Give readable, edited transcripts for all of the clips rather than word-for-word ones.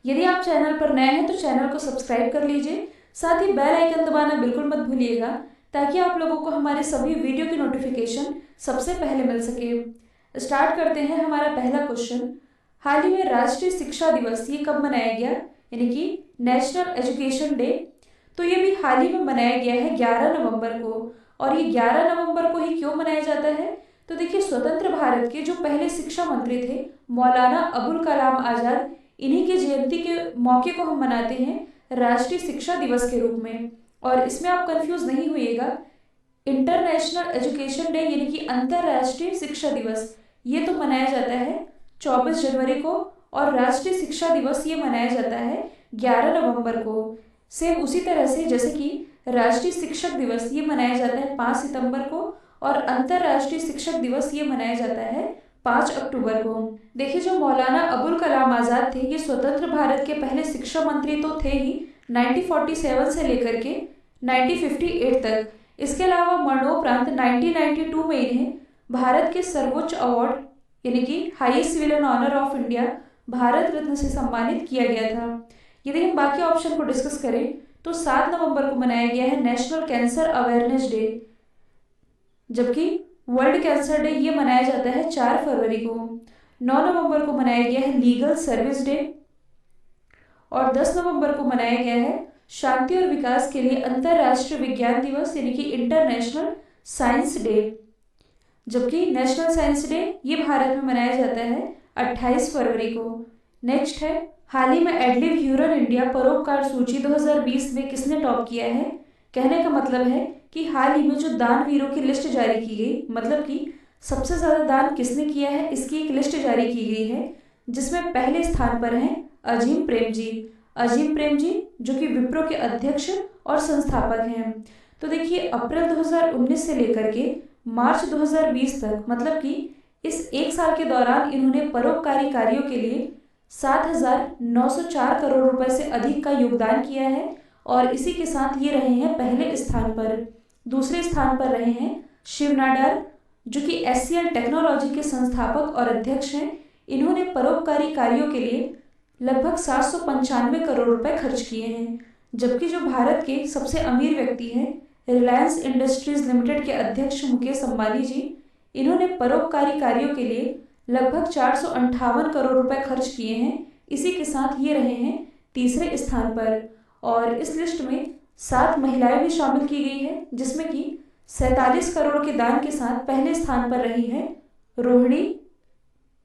यदि आप चैनल पर नए हैं तो चैनल को सब्सक्राइब कर लीजिए, साथ ही बेल आइकन दबाना बिल्कुल मत भूलिएगा ताकि आप लोगों को हमारे सभी वीडियो की नोटिफिकेशन सबसे पहले मिल सके। स्टार्ट करते हैं हमारा पहला क्वेश्चन। हाल ही में राष्ट्रीय शिक्षा दिवस ये कब मनाया गया, यानी कि नेशनल एजुकेशन डे। तो ये भी हाल ही में मनाया गया है 11 नवंबर को। और ये 11 नवंबर को ही क्यों मनाया जाता है, तो देखिए स्वतंत्र भारत के जो पहले शिक्षा मंत्री थे मौलाना अबुल कलाम आज़ाद, इन्हीं की जयंती के मौके को हम मनाते हैं राष्ट्रीय शिक्षा दिवस के रूप में। और इसमें आप कंफ्यूज नहीं होइएगा, इंटरनेशनल एजुकेशन डे यानी कि अंतर्राष्ट्रीय शिक्षा दिवस ये तो मनाया जाता है 24 जनवरी को, और राष्ट्रीय शिक्षा दिवस ये मनाया जाता है 11 नवंबर को। सेम उसी तरह से जैसे कि राष्ट्रीय शिक्षक दिवस ये मनाया जाता है 5 सितंबर को, और अंतर्राष्ट्रीय शिक्षक दिवस ये मनाया जाता है 5 अक्टूबर को। देखिए जो मौलाना अबुल कलाम आज़ाद थे ये स्वतंत्र भारत के पहले शिक्षा मंत्री तो थे ही 1947 से लेकर के 1958 तक। इसके अलावा मरणोपरांत 1992 में इन्हें भारत के सर्वोच्च अवार्ड यानी कि highest civilian honour of India Bharat Ratna से सम्मानित किया गया था। यदि हम बाकी ऑप्शन को डिस्कस करें तो 7 नवंबर को मनाया गया है नेशनल कैंसर अवेयरनेस डे, जबकि वर्ल्ड कैंसर डे ये मनाया जाता है 4 फरवरी को। 9 नवंबर को मनाया गया है लीगल सर्विस डे, और 10 नवंबर को मनाया गया है शांति और विकास के लिए अंतर्राष्ट्रीय विज्ञान दिवस यानी कि इंटरनेशनल साइंस डे, जबकि नेशनल साइंस डे ये भारत में मनाया जाता है 28 फरवरी को। नेक्स्ट है, हाल ही में एडलिब ह्यूरन इंडिया परोपकार सूची 2020 में किसने टॉप किया है। कहने का मतलब है कि हाल ही में जो दानवीरों की लिस्ट जारी की गई, मतलब कि सबसे ज़्यादा दान किसने किया है इसकी एक लिस्ट जारी की गई है, जिसमें पहले स्थान पर हैं अजीम प्रेम जी। अजीम प्रेम जी जो कि विप्रो के अध्यक्ष और संस्थापक हैं। तो देखिए अप्रैल 2019 से लेकर के मार्च 2020 तक, मतलब कि इस एक साल के दौरान इन्होंने परोपकारी कार्यों के लिए 7,904 करोड़ रुपए से अधिक का योगदान किया है, और इसी के साथ ये रहे हैं पहले स्थान पर। दूसरे स्थान पर रहे हैं शिव नाडार जो कि एससीएल टेक्नोलॉजी के संस्थापक और अध्यक्ष हैं। इन्होंने परोपकारी कार्यों के लिए लगभग 795 करोड़ रुपए खर्च किए हैं। जबकि जो भारत के सबसे अमीर व्यक्ति हैं रिलायंस इंडस्ट्रीज लिमिटेड के अध्यक्ष मुकेश अंबानी जी, इन्होंने परोपकारी कार्यों के लिए लगभग 458 करोड़ रुपए खर्च किए हैं। इसी के साथ ये रहे हैं तीसरे स्थान पर। और इस लिस्ट में 7 महिलाएं भी शामिल की गई है, जिसमें कि 47 करोड़ के दान के साथ पहले स्थान पर रही है रोहिणी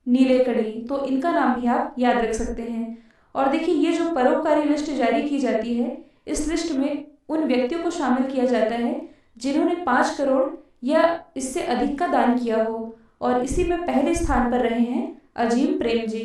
नीलेकणी। तो इनका नाम भी आप याद रख सकते हैं। और देखिए ये जो परोपकारी लिस्ट जारी की जाती है, इस लिस्ट में उन व्यक्तियों को शामिल किया जाता है जिन्होंने 5 करोड़ या इससे अधिक का दान किया हो, और इसी में पहले स्थान पर रहे हैं अजीम प्रेम जी।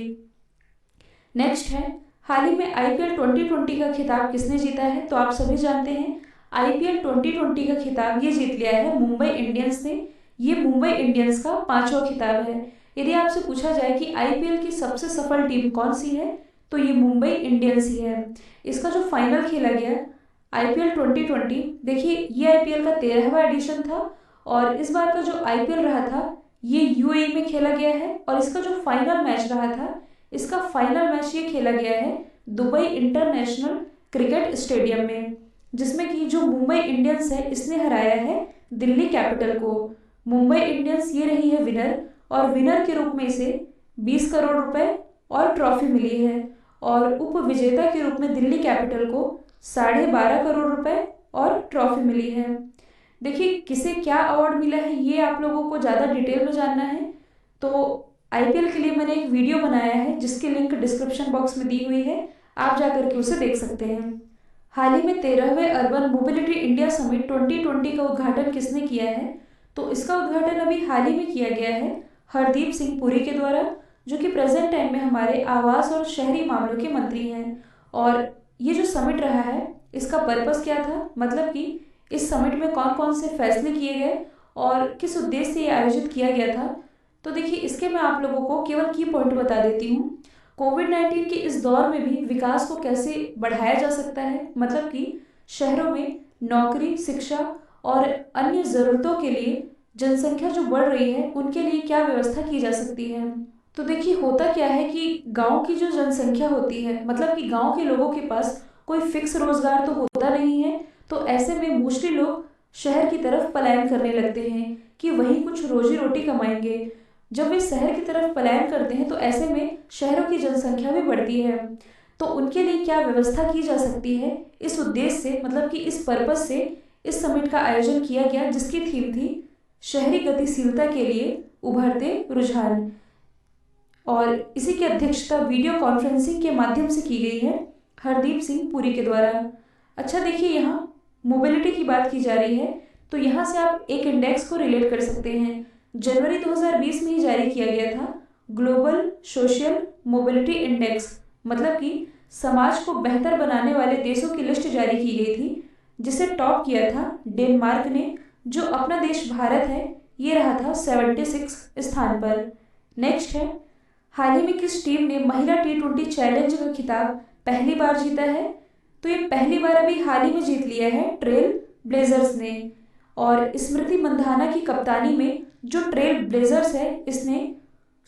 नेक्स्ट है, हाल ही में आईपीएल 2020 का खिताब किसने जीता है। तो आप सभी जानते हैं आईपीएल 2020 का खिताब ये जीत लिया है मुंबई इंडियंस ने। ये मुंबई इंडियंस का 5वां खिताब है। यदि आपसे पूछा जाए कि आईपीएल की सबसे सफल टीम कौन सी है, तो ये मुंबई इंडियंस ही है। इसका जो फाइनल खेला गया आईपीएल 2020, देखिए ये आईपीएल का 13वां एडिशन था, और इस बार का जो आईपीएल रहा था ये यूएई में खेला गया है। और इसका जो फाइनल मैच रहा था, इसका फाइनल मैच ये खेला गया है दुबई इंटरनेशनल क्रिकेट स्टेडियम में, जिसमें कि जो मुंबई इंडियंस है इसने हराया है दिल्ली कैपिटल को। मुंबई इंडियंस ये रही है विनर, और विनर के रूप में इसे 20 करोड़ रुपए और ट्रॉफी मिली है, और उप विजेता के रूप में दिल्ली कैपिटल को 12.5 करोड़ रुपए और ट्रॉफी मिली है। देखिए किसे क्या अवार्ड मिला है ये आप लोगों को ज़्यादा डिटेल में जानना है तो आईपीएल के लिए मैंने एक वीडियो बनाया है जिसकी लिंक डिस्क्रिप्शन बॉक्स में दी हुई है, आप जाकर के उसे देख सकते हैं। हाल ही में 13वें अर्बन मोबिलिटी इंडिया समिट 2020 का उद्घाटन किसने किया है। तो इसका उद्घाटन अभी हाल ही में किया गया है हरदीप सिंह पुरी के द्वारा, जो कि प्रेजेंट टाइम में हमारे आवास और शहरी मामलों के मंत्री हैं। और ये जो समिट रहा है इसका पर्पस क्या था, मतलब कि इस समिट में कौन कौन से फैसले किए गए और किस उद्देश्य से ये आयोजित किया गया था। तो देखिए इसके मैं आप लोगों को केवल की पॉइंट बता देती हूँ। कोविड-19 के इस दौर में भी विकास को कैसे बढ़ाया जा सकता है, मतलब कि शहरों में नौकरी, शिक्षा और अन्य ज़रूरतों के लिए जनसंख्या जो बढ़ रही है उनके लिए क्या व्यवस्था की जा सकती है। तो देखिए होता क्या है कि गांव की जो जनसंख्या होती है, मतलब कि गांव के लोगों के पास कोई फिक्स रोजगार तो होता नहीं है। तो ऐसे में मोस्टली लोग शहर की तरफ पलायन करने लगते हैं कि वहीं कुछ रोजी रोटी कमाएंगे। जब वे शहर की तरफ पलायन करते हैं तो ऐसे में शहरों की जनसंख्या भी बढ़ती है। तो उनके लिए क्या व्यवस्था की जा सकती है, इस उद्देश्य से, मतलब कि इस पर्पज से इस समिट का आयोजन किया गया, जिसकी थीम थी शहरी गतिशीलता के लिए उभरते रुझान। और इसी की अध्यक्षता वीडियो कॉन्फ्रेंसिंग के माध्यम से की गई है हरदीप सिंह पुरी के द्वारा। अच्छा देखिए, यहाँ मोबिलिटी की बात की जा रही है, तो यहाँ से आप एक इंडेक्स को रिलेट कर सकते हैं। जनवरी 2020 में ही जारी किया गया था ग्लोबल सोशल मोबिलिटी इंडेक्स, मतलब कि समाज को बेहतर बनाने वाले देशों की लिस्ट जारी की गई थी, जिसे टॉप किया था डेनमार्क ने। जो अपना देश भारत है, ये रहा था 76 स्थान पर। नेक्स्ट है, हाल ही में किस टीम ने महिला T20 चैलेंज का खिताब पहली बार जीता है? तो ये पहली बार अभी हाल ही में जीत लिया है ट्रेल ब्लेजर्स ने। और स्मृति मंधाना की कप्तानी में जो ट्रेल ब्लेजर्स है, इसने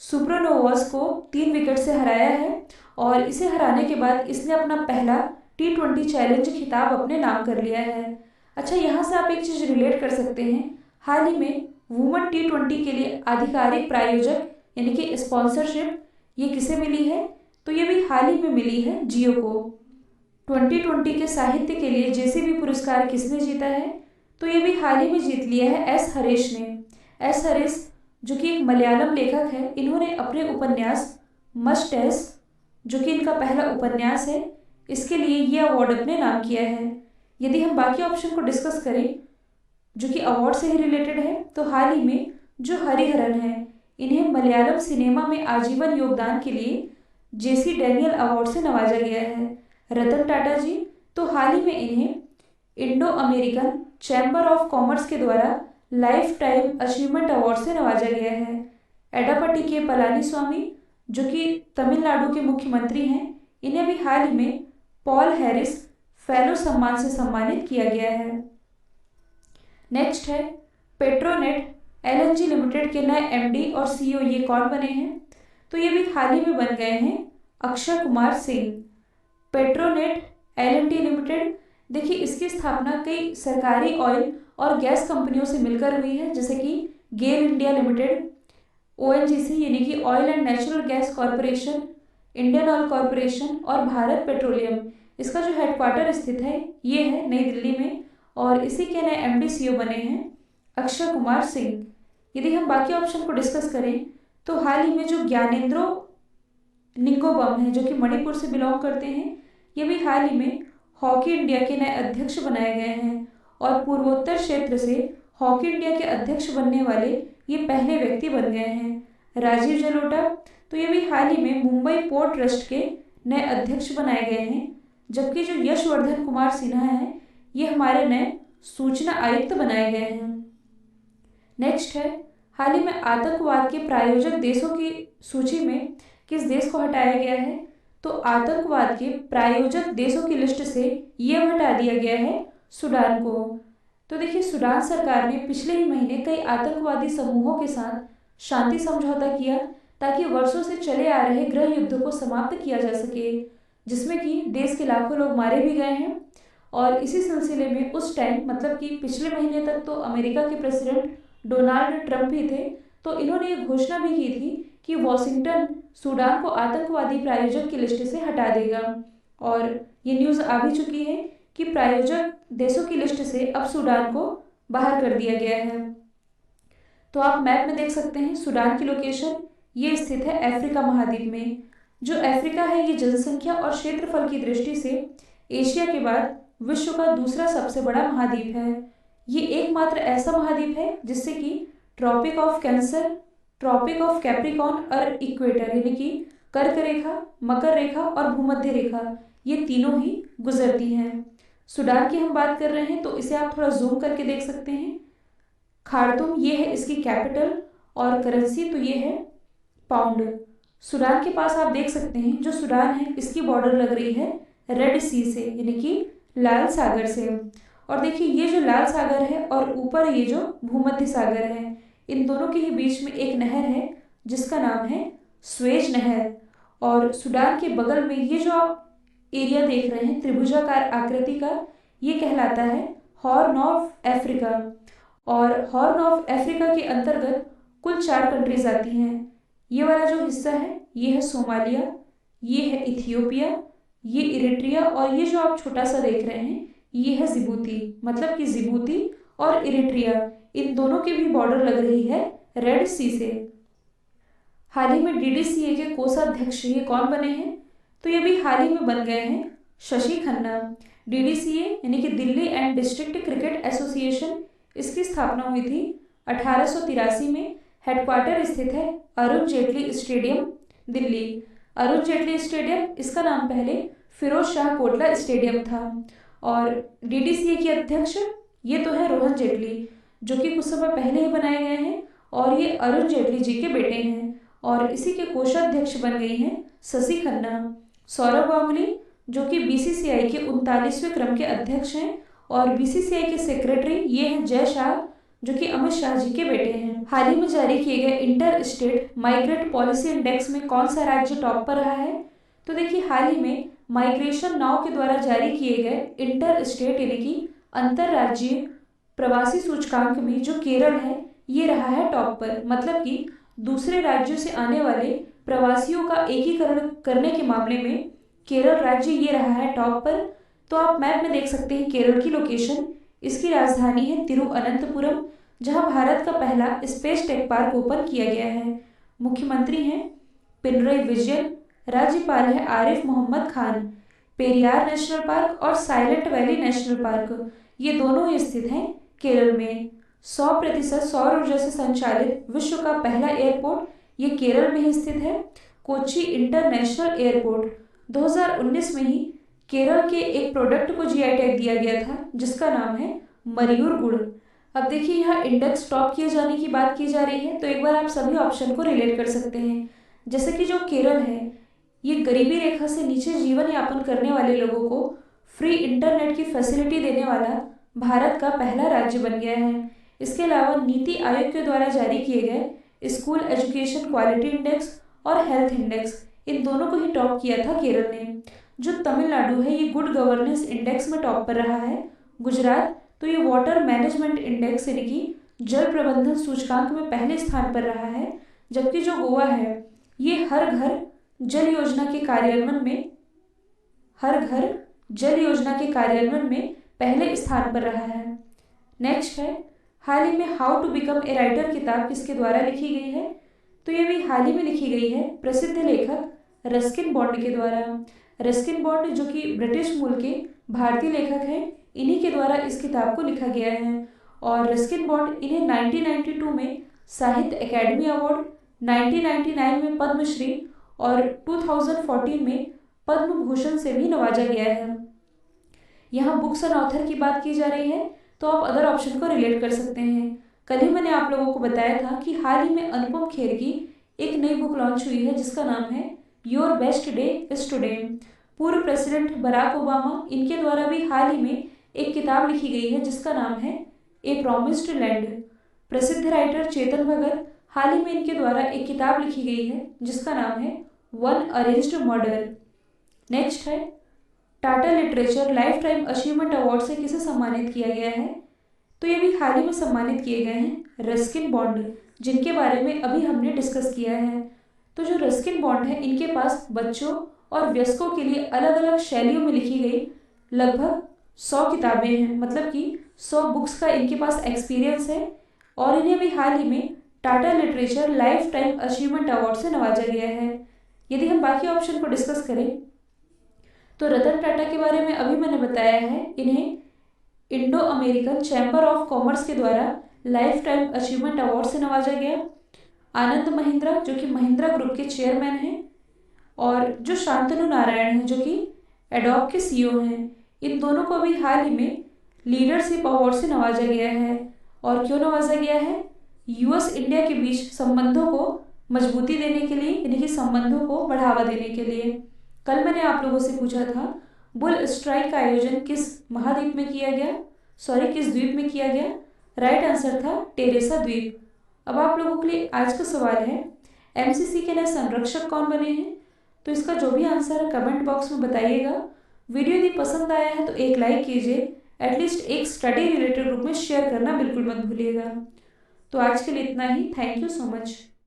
सुब्रनोवस को 3 विकेट से हराया है। और इसे हराने के बाद इसने अपना पहला T20 चैलेंज खिताब अपने नाम कर लिया है। अच्छा, यहाँ से आप एक चीज रिलेट कर सकते हैं, हाल ही में वुमेन T20 के लिए आधिकारिक प्रायोजक यानी कि स्पॉन्सरशिप ये किसे मिली है? तो ये भी हाल ही में मिली है जियो को। 2020 के साहित्य के लिए जेसीबी पुरस्कार किसने जीता है? तो ये भी हाल ही में जीत लिया है एस हरीश ने। एस हरीश जो कि एक मलयालम लेखक है, इन्होंने अपने उपन्यास मस्टैश, जो कि इनका पहला उपन्यास है, इसके लिए ये अवार्ड अपने नाम किया है। यदि हम बाकी ऑप्शन को डिस्कस करें जो कि अवार्ड से ही रिलेटेड है, तो हाल ही में जो हरिहरन है, इन्हें मलयालम सिनेमा में आजीवन योगदान के लिए जेसी डैनियल अवार्ड से नवाजा गया है। रतन टाटा जी, तो हाल ही में इन्हें Indo American chamber of commerce के द्वारा लाइफ टाइम अचीवमेंट अवार्ड से नवाजा गया है। एडापट्टी के पलानीस्वामी जो कि तमिलनाडु के मुख्यमंत्री हैं, इन्हें भी हाल ही में पॉल हैरिस फेलो सम्मान से सम्मानित किया गया है। नेक्स्ट है, पेट्रोनेट एलएनजी लिमिटेड के नए एमडी और सीईओ ये कौन बने हैं? तो ये भी हाल ही में बन गए हैं Akshay Kumar Singh. Petronet LNG limited, देखिए इसकी स्थापना कई सरकारी ऑयल और गैस कंपनियों से मिलकर हुई है, जैसे कि गेल इंडिया लिमिटेड, ओएनजीसी यानी कि oil and natural gas corporation, Indian oil corporation और भारत पेट्रोलियम। इसका जो हेडक्वार्टर स्थित है ये है नई दिल्ली में, और इसी के नए एमडी सीईओ बने हैं अक्षय कुमार सिंह। यदि हम बाकी ऑप्शन को डिस्कस करें तो हाल ही में जो ज्ञानेंद्रो निंगोबम है, जो कि मणिपुर से बिलोंग करते हैं, ये भी हाल ही में हॉकी इंडिया के नए अध्यक्ष बनाए गए हैं। और पूर्वोत्तर क्षेत्र से हॉकी इंडिया के अध्यक्ष बनने वाले ये पहले व्यक्ति बन गए हैं। राजीव जलोटा, तो ये भी हाल ही में मुंबई पोर्ट ट्रस्ट के नए अध्यक्ष बनाए गए हैं। जबकि जो यशवर्धन कुमार सिन्हा है, ये हमारे नए सूचना आयुक्त बनाए गए हैं। नेक्स्ट है, हाल ही में आतंकवाद के प्रायोजक देशों की सूची में किस देश को हटाया गया है? तो आतंकवाद के प्रायोजक देशों की लिस्ट से यह हटा दिया गया है सूडान को। तो देखिए, सूडान सरकार ने पिछले ही महीने कई आतंकवादी समूहों के साथ शांति समझौता किया, ताकि वर्षों से चले आ रहे गृह युद्ध को समाप्त किया जा सके, जिसमें कि देश के लाखों लोग मारे भी गए हैं। और इसी सिलसिले में उस टाइम, मतलब कि पिछले महीने तक तो अमेरिका के प्रेसिडेंट डोनाल्ड ट्रंप ही थे, तो इन्होंने ये घोषणा भी की थी कि वॉशिंगटन सूडान को आतंकवादी प्रायोजक की लिस्ट से हटा देगा। और ये न्यूज़ आ भी चुकी है कि प्रायोजक देशों की लिस्ट से अब सूडान को बाहर कर दिया गया है। तो आप मैप में देख सकते हैं सूडान की लोकेशन, ये स्थित है अफ्रीका महाद्वीप में। जो अफ्रीका है, ये जनसंख्या और क्षेत्रफल की दृष्टि से एशिया के बाद विश्व का दूसरा सबसे बड़ा महाद्वीप है। ये एकमात्र ऐसा महाद्वीप है जिससे कि tropic of cancer, tropic of capricorn और इक्वेटर यानी कि कर्क रेखा, मकर रेखा और भूमध्य रेखा, ये तीनों ही गुजरती हैं। सूडान की हम बात कर रहे हैं तो इसे आप थोड़ा जूम करके देख सकते हैं। खार्तूम ये है इसकी कैपिटल, और करेंसी तो ये है पाउंड। सूडान के पास आप देख सकते हैं जो सूडान है, इसकी बॉर्डर लग रही है रेड सी से यानी कि लाल सागर से। और देखिए, ये जो लाल सागर है और ऊपर ये जो भूमध्य सागर है, इन दोनों के ही बीच में एक नहर है जिसका नाम है स्वेज नहर, और सूडान के बगल में ये जो आप एरिया देख रहे हैं त्रिभुजाकार आकृति का, ये कहलाता है हॉर्न ऑफ अफ्रीका। और हॉर्न ऑफ अफ्रीका के अंतर्गत कुल 4 कंट्रीज आती हैं। ये वाला जो हिस्सा है ये है सोमालिया, ये है इथियोपिया, ये इरिट्रिया, और ये जो आप छोटा सा देख रहे हैं ये है जिबूती। मतलब कि जिबूती और इरिट्रिया इन दोनों के भी बॉर्डर लग रही है रेड सी से। हाल ही में डीडीसीए के कोषाध्यक्ष ये कौन बने हैं? तो ये भी हाल ही में बन गए हैं शशि खन्ना। डीडीसीए यानी कि Delhi and district cricket association, इसकी स्थापना हुई थी 1883 में। हेडक्वार्टर स्थित है अरुण जेटली स्टेडियम, दिल्ली। अरुण जेटली स्टेडियम, इसका नाम पहले फिरोज शाह कोटला स्टेडियम था। और डीडीसीए के अध्यक्ष ये तो है रोहन जेटली, जो कि कुछ समय पहले ही बनाए गए हैं, और ये अरुण जेटली जी के बेटे हैं। और इसी के कोषाध्यक्ष बन गई हैं शशि खन्ना। सौरभ गांगुली जो कि बीसीसीआई के 39वें क्रम के अध्यक्ष हैं, और बीसीसीआई के सेक्रेटरी ये हैं जय शाह, जो कि अमित शाह जी के बेटे हैं। हाल ही में जारी किए गए inter state migrate policy index में कौन सा राज्य टॉप पर रहा है? तो देखिए, हाल ही में माइग्रेशन नाउ के द्वारा जारी किए गए इंटर स्टेट यानी कि अंतरराज्यीय प्रवासी सूचकांक में जो केरल है ये रहा है टॉप पर। मतलब कि दूसरे राज्यों से आने वाले प्रवासियों का एकीकरण करने के मामले में केरल राज्य ये रहा है टॉप पर। तो आप मैप में देख सकते हैं केरल की लोकेशन। इसकी राजधानी है तिरुअनंतपुरम, जहां भारत का पहला स्पेस टेक पार्क ओपन किया गया है। मुख्यमंत्री हैं पिनरई विजयन, राज्यपाल है आरिफ मोहम्मद खान। पेरियार नेशनल पार्क और साइलेंट वैली नेशनल पार्क ये दोनों ही स्थित हैं केरल में। 100% सौर ऊर्जा से संचालित विश्व का पहला एयरपोर्ट ये केरल में ही स्थित है, कोच्चि इंटरनेशनल एयरपोर्ट। 2019 में ही केरल के एक प्रोडक्ट को जीआई टैग दिया गया था जिसका नाम है मयूर गुड़। अब देखिए, यहाँ इंडेक्स टॉप किए जाने की बात की जा रही है, तो एक बार आप सभी ऑप्शन को रिलेट कर सकते हैं। जैसे कि जो केरल है ये गरीबी रेखा से नीचे जीवन यापन करने वाले लोगों को फ्री इंटरनेट की फैसिलिटी देने वाला भारत का पहला राज्य बन गया है। इसके अलावा नीति आयोग के द्वारा जारी किए गए स्कूल एजुकेशन क्वालिटी इंडेक्स और हेल्थ इंडेक्स, इन दोनों को ही टॉप किया था केरल ने। जो तमिलनाडु है ये गुड गवर्नेंस इंडेक्स में टॉप पर रहा है। गुजरात तो ये वाटर मैनेजमेंट इंडेक्स यानी कि जल प्रबंधन सूचकांक में पहले स्थान पर रहा है। जबकि जो गोवा है ये हर घर जल योजना के कार्यान्वयन में पहले स्थान पर रहा है। नेक्स्ट है, हाल ही में how to become a writer किताब किसके द्वारा लिखी गई है? तो ये भी हाल ही में लिखी गई है प्रसिद्ध लेखक रस्किन बॉन्ड के द्वारा। रस्किन बॉन्ड जो कि ब्रिटिश मूल के भारतीय लेखक हैं, इन्हीं के द्वारा इस किताब को लिखा गया है। और रस्किन बॉन्ड इन्हें 1992 में साहित्य अकेडमी अवार्ड, 1999 में पद्मश्री और 2014 में पद्म भूषण से भी नवाजा गया है। यहाँ बुक्स एंड ऑथर की बात की जा रही है, तो आप अदर ऑप्शन को रिलेट कर सकते हैं। कल ही मैंने आप लोगों को बताया था कि हाल ही में अनुपम खेर की एक नई बुक लॉन्च हुई है जिसका नाम है your best day is today. पूर्व प्रेसिडेंट बराक ओबामा इनके द्वारा भी हाल ही में एक किताब लिखी गई है जिसका नाम है ए प्रॉमिस्ड लैंड। प्रसिद्ध राइटर चेतन भगत हाल ही में इनके द्वारा एक किताब लिखी गई है जिसका नाम है वन अरेंज्ड मर्डर। नेक्स्ट है, Tata literature life time achievement award से किसे सम्मानित किया गया है? तो ये भी हाल ही में सम्मानित किए गए हैं रस्किन बॉन्ड, जिनके बारे में अभी हमने डिस्कस किया है। तो जो रस्किन बॉन्ड है इनके पास बच्चों और वयस्कों के लिए अलग अलग शैलियों में लिखी गई लगभग 100 किताबें हैं। मतलब कि 100 बुक्स का इनके पास एक्सपीरियंस है, और इन्हें भी हाल ही में Tata literature life time achievement award से नवाजा गया है। यदि हम बाकी ऑप्शन को डिस्कस करें तो रतन टाटा के बारे में अभी मैंने बताया है, इन्हें Indo American chamber of commerce के द्वारा लाइफ टाइम अचीवमेंट अवार्ड से नवाजा गया। आनंद महिंद्रा जो कि महिंद्रा ग्रुप के चेयरमैन हैं, और जो शांतनु नारायण हैं जो कि एडोब के सीईओ हैं, इन दोनों को भी हाल ही में लीडरशिप अवार्ड से नवाजा गया है। और क्यों नवाजा गया है? यूएस इंडिया के बीच संबंधों को मजबूती देने के लिए, यानी कि संबंधों को बढ़ावा देने के लिए। कल मैंने आप लोगों से पूछा था बुल स्ट्राइक का आयोजन किस महाद्वीप में किया गया, किस द्वीप में किया गया? राइट आंसर था टेरेसा द्वीप। अब आप लोगों के लिए आज का सवाल है, एमसीसी के नए संरक्षक कौन बने हैं? तो इसका जो भी आंसर है कमेंट बॉक्स में बताइएगा। वीडियो यदि पसंद आया है तो एक लाइक कीजिए, एटलीस्ट एक स्टडी रिलेटेड ग्रुप में शेयर करना बिल्कुल मत भूलिएगा। तो आज के लिए इतना ही। Thank you so much.